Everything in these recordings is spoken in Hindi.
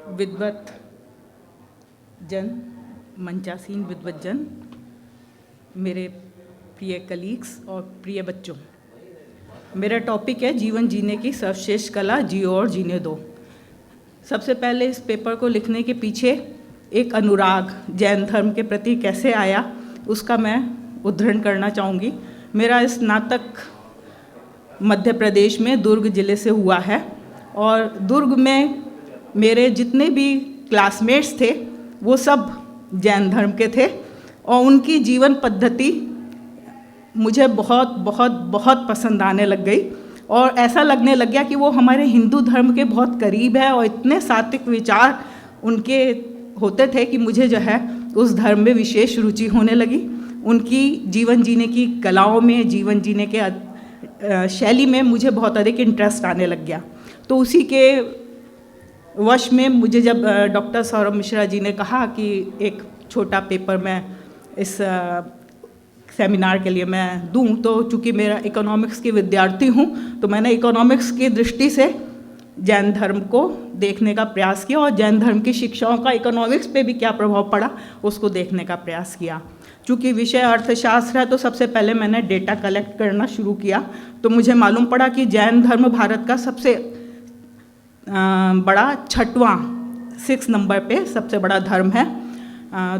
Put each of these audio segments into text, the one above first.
विद्वत जन, मंचासीन विद्वत जन, मेरे प्रिय कलीग्स और प्रिय बच्चों, मेरा टॉपिक है जीवन जीने की सर्वश्रेष्ठ कला, जियो और जीने दो। सबसे पहले इस पेपर को लिखने के पीछे एक अनुराग जैन धर्म के प्रति कैसे आया, उसका मैं उद्धरण करना चाहूँगी। मेरा स्नातक मध्य प्रदेश में दुर्ग ज़िले से हुआ है और दुर्ग में मेरे जितने भी क्लासमेट्स थे वो सब जैन धर्म के थे और उनकी जीवन पद्धति मुझे बहुत बहुत बहुत पसंद आने लग गई और ऐसा लगने लग गया कि वो हमारे हिंदू धर्म के बहुत करीब है और इतने सात्विक विचार उनके होते थे कि मुझे जो है उस धर्म में विशेष रुचि होने लगी। उनकी जीवन जीने की कलाओं में, जीवन जीने के शैली में मुझे बहुत अधिक इंटरेस्ट आने लग गया। तो उसी के वश में मुझे जब डॉक्टर सौरभ मिश्रा जी ने कहा कि एक छोटा पेपर मैं इस सेमिनार के लिए मैं दूं, तो चूँकि मेरा इकोनॉमिक्स की विद्यार्थी हूं तो मैंने इकोनॉमिक्स की दृष्टि से जैन धर्म को देखने का प्रयास किया और जैन धर्म की शिक्षाओं का इकोनॉमिक्स पे भी क्या प्रभाव पड़ा उसको देखने का प्रयास किया। चूँकि विषय अर्थशास्त्र है तो सबसे पहले मैंने डेटा कलेक्ट करना शुरू किया तो मुझे मालूम पड़ा कि जैन धर्म भारत का सबसे बड़ा 6 नंबर पे सबसे बड़ा धर्म है।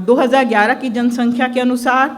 2011 की जनसंख्या के अनुसार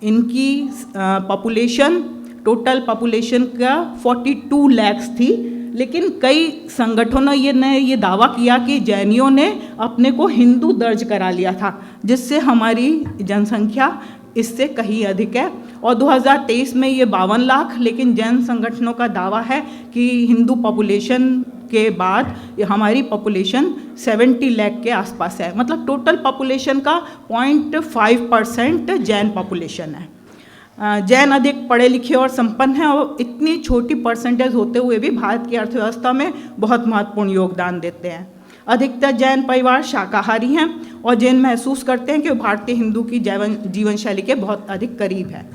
इनकी पॉपुलेशन, टोटल पॉपुलेशन का 42 लाख थी, लेकिन कई संगठनों ने ये दावा किया कि जैनियों ने अपने को हिंदू दर्ज करा लिया था, जिससे हमारी जनसंख्या इससे कहीं अधिक है। और 2023 में ये 52 लाख, लेकिन जैन संगठनों का दावा है कि हिंदू पॉपुलेशन के बाद हमारी पॉपुलेशन 70 लाख के आसपास है। मतलब टोटल पॉपुलेशन का 0.5% जैन पॉपुलेशन है। जैन अधिक पढ़े लिखे और संपन्न हैं और इतनी छोटी परसेंटेज होते हुए भी भारत की अर्थव्यवस्था में बहुत महत्वपूर्ण योगदान देते हैं। अधिकतर जैन परिवार शाकाहारी हैं और जैन महसूस करते हैं कि भारतीय हिंदू की जीवन शैली के बहुत अधिक करीब है।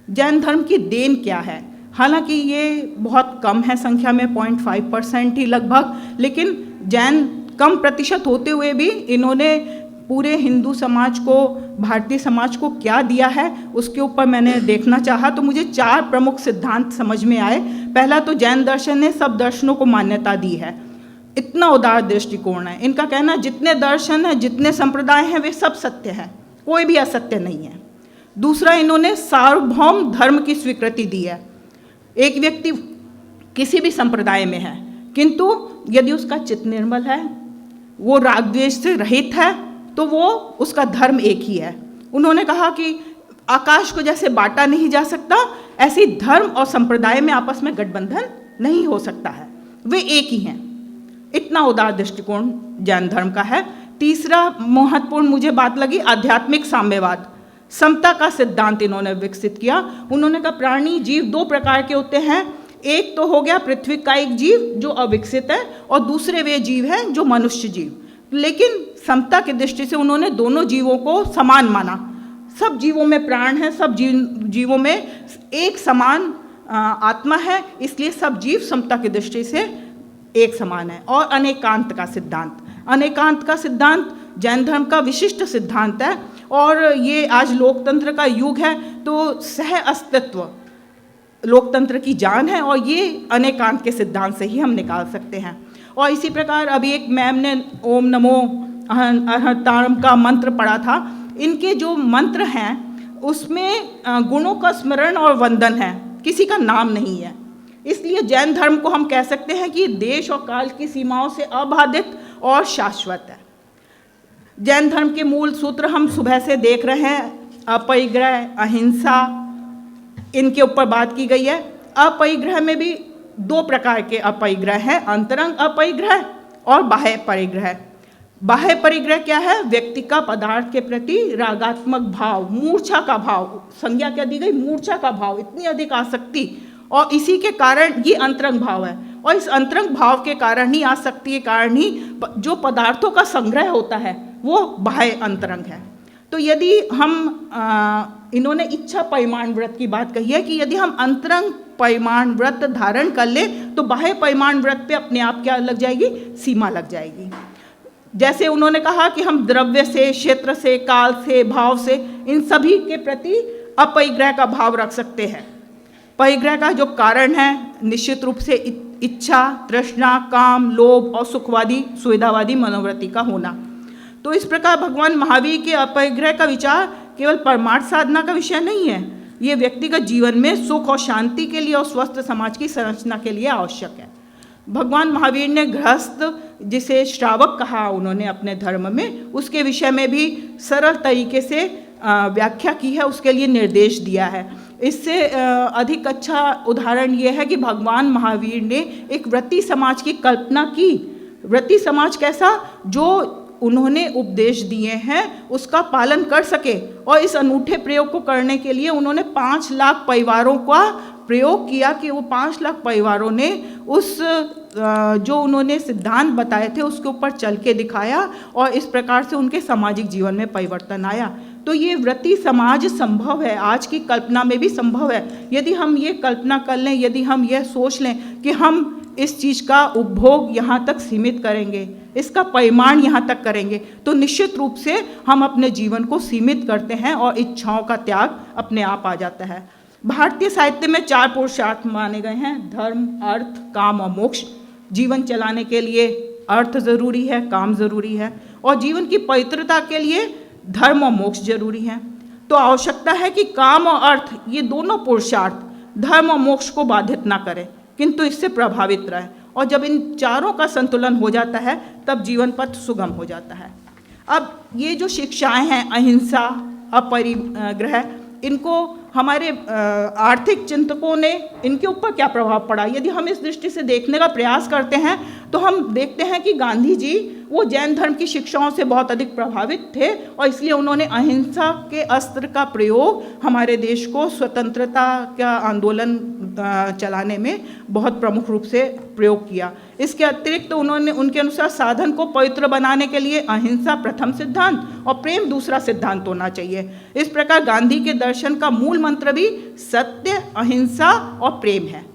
जैन धर्म की देन क्या है? हालांकि ये बहुत कम है संख्या में, 0.5% ही लगभग, लेकिन जैन कम प्रतिशत होते हुए भी इन्होंने पूरे हिंदू समाज को, भारतीय समाज को क्या दिया है उसके ऊपर मैंने देखना चाहा तो मुझे 4 प्रमुख सिद्धांत समझ में आए। पहला तो जैन दर्शन ने सब दर्शनों को मान्यता दी है। इतना उदार दृष्टिकोण है। इनका कहना जितने दर्शन हैं, जितने संप्रदाय हैं वे सब सत्य हैं, कोई भी असत्य नहीं है। दूसरा, इन्होंने सार्वभौम धर्म की स्वीकृति दी है। एक व्यक्ति किसी भी संप्रदाय में है, किंतु यदि उसका चित्त निर्मल है, वो राग द्वेष से रहित है, तो वो उसका धर्म एक ही है। उन्होंने कहा कि आकाश को जैसे बांटा नहीं जा सकता, ऐसी धर्म और संप्रदाय में आपस में गठबंधन नहीं हो सकता है, वे एक ही हैं। इतना उदार दृष्टिकोण जैन धर्म का है। तीसरा महत्वपूर्ण मुझे बात लगी आध्यात्मिक साम्यवाद, समता का सिद्धांत इन्होंने विकसित किया। उन्होंने कहा प्राणी जीव 2 प्रकार के होते हैं, एक तो हो गया पृथ्वी का एक जीव जो अविकसित है और दूसरे वे जीव हैं जो मनुष्य जीव। लेकिन समता की दृष्टि से उन्होंने दोनों जीवों को समान माना। सब जीवों में प्राण है, सब जीवों में एक समान आत्मा है, इसलिए सब जीव समता की दृष्टि से एक समान है। और अनेकांत का सिद्धांत, अनेकांत का सिद्धांत जैन धर्म का विशिष्ट सिद्धांत है और ये आज लोकतंत्र का युग है तो सह अस्तित्व लोकतंत्र की जान है और ये अनेकांत के सिद्धांत से ही हम निकाल सकते हैं। और इसी प्रकार अभी एक मैम ने ओम नमो अहंतारम का मंत्र पढ़ा था। इनके जो मंत्र हैं उसमें गुणों का स्मरण और वंदन है, किसी का नाम नहीं है। इसलिए जैन धर्म को हम कह सकते हैं कि देश और काल की सीमाओं से अबाधित और शाश्वत है। जैन धर्म के मूल सूत्र हम सुबह से देख रहे हैं, अपरिग्रह, अहिंसा, इनके ऊपर बात की गई है। अपरिग्रह में भी 2 प्रकार के अपरिग्रह हैं, अंतरंग अपरिग्रह और बाह्य परिग्रह। बाह्य परिग्रह क्या है? व्यक्ति का पदार्थ के प्रति रागात्मक भाव, मूर्छा का भाव, संज्ञा क्या दी गई? मूर्छा का भाव, इतनी अधिक आसक्ति, और इसी के कारण ये अंतरंग भाव है। और इस अंतरंग भाव के कारण ही, आसक्ति के कारण ही जो पदार्थों का संग्रह होता है वो बाह्य अंतरंग है। तो यदि हम इन्होंने इच्छा परिमाण व्रत की बात कही है कि यदि हम अंतरंग परिमाण व्रत धारण कर ले तो बाह्य परिमाण व्रत पे अपने आप क्या लग जाएगी? सीमा लग जाएगी। जैसे उन्होंने कहा कि हम द्रव्य से, क्षेत्र से, काल से, भाव से, इन सभी के प्रति अपरिग्रह का भाव रख सकते हैं। परिग्रह का जो कारण है निश्चित रूप से इच्छा, तृष्णा, काम, लोभ और सुखवादी, सुविधावादी मनोवृत्ति का होना। तो इस प्रकार भगवान महावीर के अपरिग्रह का विचार केवल परमार्थ साधना का विषय नहीं है, ये व्यक्तिगत जीवन में सुख और शांति के लिए और स्वस्थ समाज की संरचना के लिए आवश्यक है। भगवान महावीर ने गृहस्थ, जिसे श्रावक कहा उन्होंने अपने धर्म में, उसके विषय में भी सरल तरीके से व्याख्या की है, उसके लिए निर्देश दिया है। इससे अधिक अच्छा उदाहरण ये है कि भगवान महावीर ने एक व्रती समाज की कल्पना की। व्रती समाज कैसा? जो उन्होंने उपदेश दिए हैं उसका पालन कर सके, और इस अनूठे प्रयोग को करने के लिए उन्होंने 5 लाख परिवारों का प्रयोग किया कि वो 5 लाख परिवारों ने उस जो उन्होंने सिद्धांत बताए थे उसके ऊपर चल के दिखाया, और इस प्रकार से उनके सामाजिक जीवन में परिवर्तन आया। तो ये व्रती समाज संभव है, आज की कल्पना में भी संभव है। यदि हम ये कल्पना कर लें, यदि हम यह सोच लें कि हम इस चीज़ का उपभोग यहाँ तक सीमित करेंगे, इसका परिमाण यहाँ तक करेंगे, तो निश्चित रूप से हम अपने जीवन को सीमित करते हैं और इच्छाओं का त्याग अपने आप आ जाता है। भारतीय साहित्य में 4 पुरुषार्थ माने गए हैं: धर्म, अर्थ, काम और मोक्ष। जीवन चलाने के लिए अर्थ जरूरी है, काम जरूरी है, और जीवन की पवित्रता के लिए धर्म और मोक्ष जरूरी है। तो आवश्यकता है कि काम और अर्थ, ये दोनों पुरुषार्थ धर्म और मोक्ष को बाधित ना करें, किंतु इससे प्रभावित रहे। और जब इन चारों का संतुलन हो जाता है तब जीवन पथ सुगम हो जाता है। अब ये जो शिक्षाएं हैं, अहिंसा, अपरिग्रह, इनको हमारे आर्थिक चिंतकों ने, इनके ऊपर क्या प्रभाव पड़ा? यदि हम इस दृष्टि से देखने का प्रयास करते हैं तो हम देखते हैं कि गांधी जी वो जैन धर्म की शिक्षाओं से बहुत अधिक प्रभावित थे, और इसलिए उन्होंने अहिंसा के अस्त्र का प्रयोग हमारे देश को स्वतंत्रता का आंदोलन चलाने में बहुत प्रमुख रूप से प्रयोग किया। इसके अतिरिक्त उन्होंने, उनके अनुसार, साधन को पवित्र बनाने के लिए अहिंसा प्रथम सिद्धांत और प्रेम दूसरा सिद्धांत होना चाहिए। इस प्रकार गांधी के दर्शन का मूल मंत्र भी सत्य, अहिंसा और प्रेम है।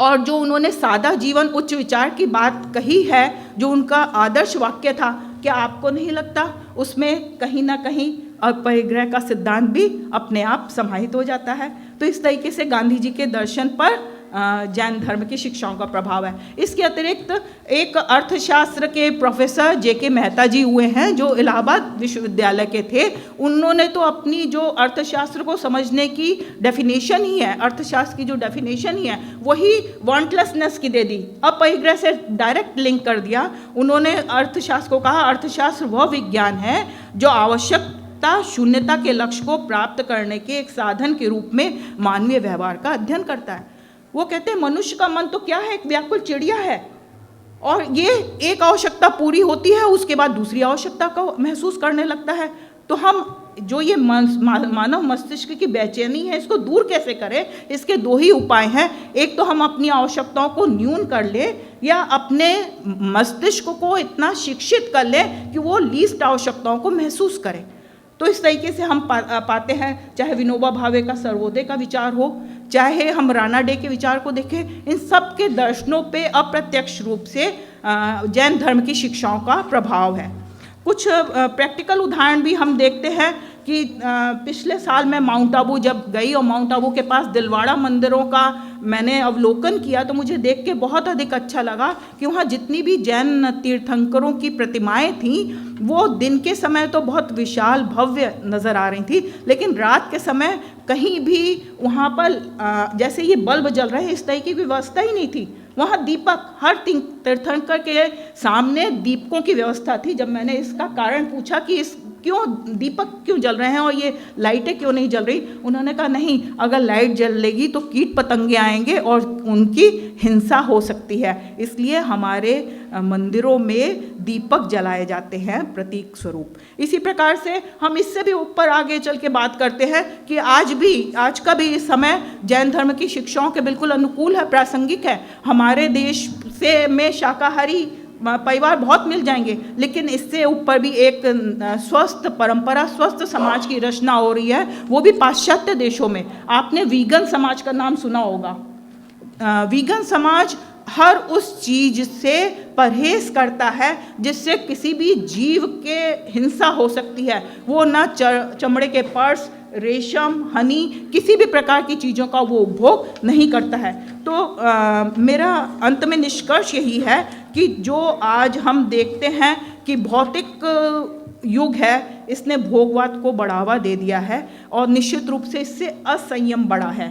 और जो उन्होंने सादा जीवन उच्च विचार की बात कही है, जो उनका आदर्श वाक्य था, क्या आपको नहीं लगता उसमें कहीं ना कहीं अपरिग्रह का सिद्धांत भी अपने आप समाहित हो जाता है? तो इस तरीके से गांधी जी के दर्शन पर जैन धर्म की शिक्षाओं का प्रभाव है। इसके अतिरिक्त एक अर्थशास्त्र के प्रोफेसर जे.के. मेहता जी हुए हैं, जो इलाहाबाद विश्वविद्यालय के थे। उन्होंने तो अपनी जो अर्थशास्त्र को समझने की डेफिनेशन ही है, अर्थशास्त्र की जो डेफिनेशन ही है, वही वांटलेसनेस की दे दी, अपरिग्रह से डायरेक्ट लिंक कर दिया। उन्होंने अर्थशास्त्र को कहा, अर्थशास्त्र वह विज्ञान है जो आवश्यकता शून्यता के लक्ष्य को प्राप्त करने के एक साधन के रूप में मानवीय व्यवहार का अध्ययन करता है। वो कहते हैं मनुष्य का मन तो क्या है, एक व्याकुल चिड़िया है, और ये एक आवश्यकता पूरी होती है उसके बाद दूसरी आवश्यकता को महसूस करने लगता है। तो हम जो ये मानव मस्तिष्क की बेचैनी है, इसको दूर कैसे करें? इसके 2 ही उपाय हैं। एक तो हम अपनी आवश्यकताओं को न्यून कर लें, या अपने मस्तिष्क को इतना शिक्षित कर लें कि वो लीस्ट आवश्यकताओं को महसूस करें। तो इस तरीके से हम पाते हैं, चाहे विनोबा भावे का सर्वोदय का विचार हो, चाहे हम राणा डे के विचार को देखें, इन सब के दर्शनों पे अप्रत्यक्ष रूप से जैन धर्म की शिक्षाओं का प्रभाव है। कुछ प्रैक्टिकल उदाहरण भी हम देखते हैं कि पिछले साल मैं माउंट आबू जब गई, और माउंट आबू के पास दिलवाड़ा मंदिरों का मैंने अवलोकन किया, तो मुझे देख के बहुत अधिक अच्छा लगा कि वहाँ जितनी भी जैन तीर्थंकरों की प्रतिमाएं थीं, वो दिन के समय तो बहुत विशाल भव्य नज़र आ रही थी, लेकिन रात के समय कहीं भी वहाँ पर जैसे ये बल्ब जल रहे हैं इस तरह की व्यवस्था ही नहीं थी। वहाँ दीपक, हर तीर्थंकर के सामने दीपकों की व्यवस्था थी। जब मैंने इसका कारण पूछा कि इस क्यों दीपक क्यों जल रहे हैं और ये लाइटें क्यों नहीं जल रही, उन्होंने कहा नहीं, अगर लाइट जलेगी तो कीट पतंगे आएंगे और उनकी हिंसा हो सकती है, इसलिए हमारे मंदिरों में दीपक जलाए जाते हैं प्रतीक स्वरूप। इसी प्रकार से हम इससे भी ऊपर आगे चल के बात करते हैं कि आज का भी समय जैन धर्म की शिक्षाओं के बिल्कुल अनुकूल है, प्रासंगिक है। हमारे देश से में शाकाहारी परिवार बहुत मिल जाएंगे, लेकिन इससे ऊपर भी एक स्वस्थ परंपरा, स्वस्थ समाज की रचना हो रही है, वो भी पाश्चात्य देशों में। आपने वीगन समाज का नाम सुना होगा। वीगन समाज हर उस चीज से परहेज करता है जिससे किसी भी जीव के हिंसा हो सकती है। वो ना चमड़े के पर्स, रेशम, हनी, किसी भी प्रकार की चीज़ों का वो उपभोग नहीं करता है। तो मेरा अंत में निष्कर्ष यही है कि जो आज हम देखते हैं कि भौतिक युग है, इसने भोगवाद को बढ़ावा दे दिया है और निश्चित रूप से इससे असंयम बढ़ा है।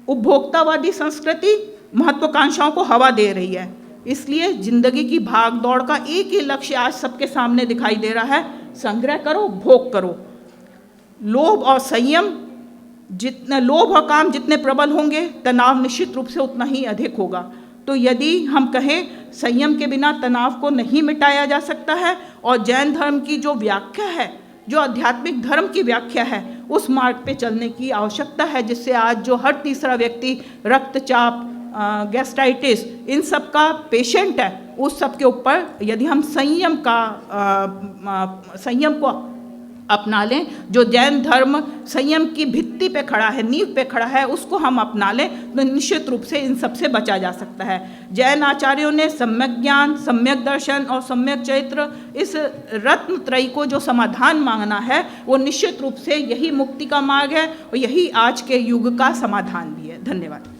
उपभोक्तावादी संस्कृति महत्वाकांक्षाओं को हवा दे रही है। इसलिए जिंदगी की भाग दौड़ का एक ही लक्ष्य आज सबके सामने दिखाई दे रहा है, संग्रह करो, भोग करो। लोभ और संयम, जितना लोभ और काम जितने प्रबल होंगे, तनाव निश्चित रूप से उतना ही अधिक होगा। तो यदि हम कहें संयम के बिना तनाव को नहीं मिटाया जा सकता है और जैन धर्म की जो व्याख्या है, जो आध्यात्मिक धर्म की व्याख्या है, उस मार्ग पे चलने की आवश्यकता है, जिससे आज जो हर तीसरा व्यक्ति रक्तचाप, गैस्ट्राइटिस, इन सब का पेशेंट है, उस सब के ऊपर यदि हम संयम को अपना लें, जो जैन धर्म संयम की भित्ति पे खड़ा है, नींव पे खड़ा है, उसको हम अपना लें तो निश्चित रूप से इन सब से बचा जा सकता है। जैन आचार्यों ने सम्यक ज्ञान, सम्यक दर्शन और सम्यक चरित्र, इस रत्न त्रयी को जो समाधान मांगना है, वो निश्चित रूप से यही मुक्ति का मार्ग है और यही आज के युग का समाधान भी है। धन्यवाद।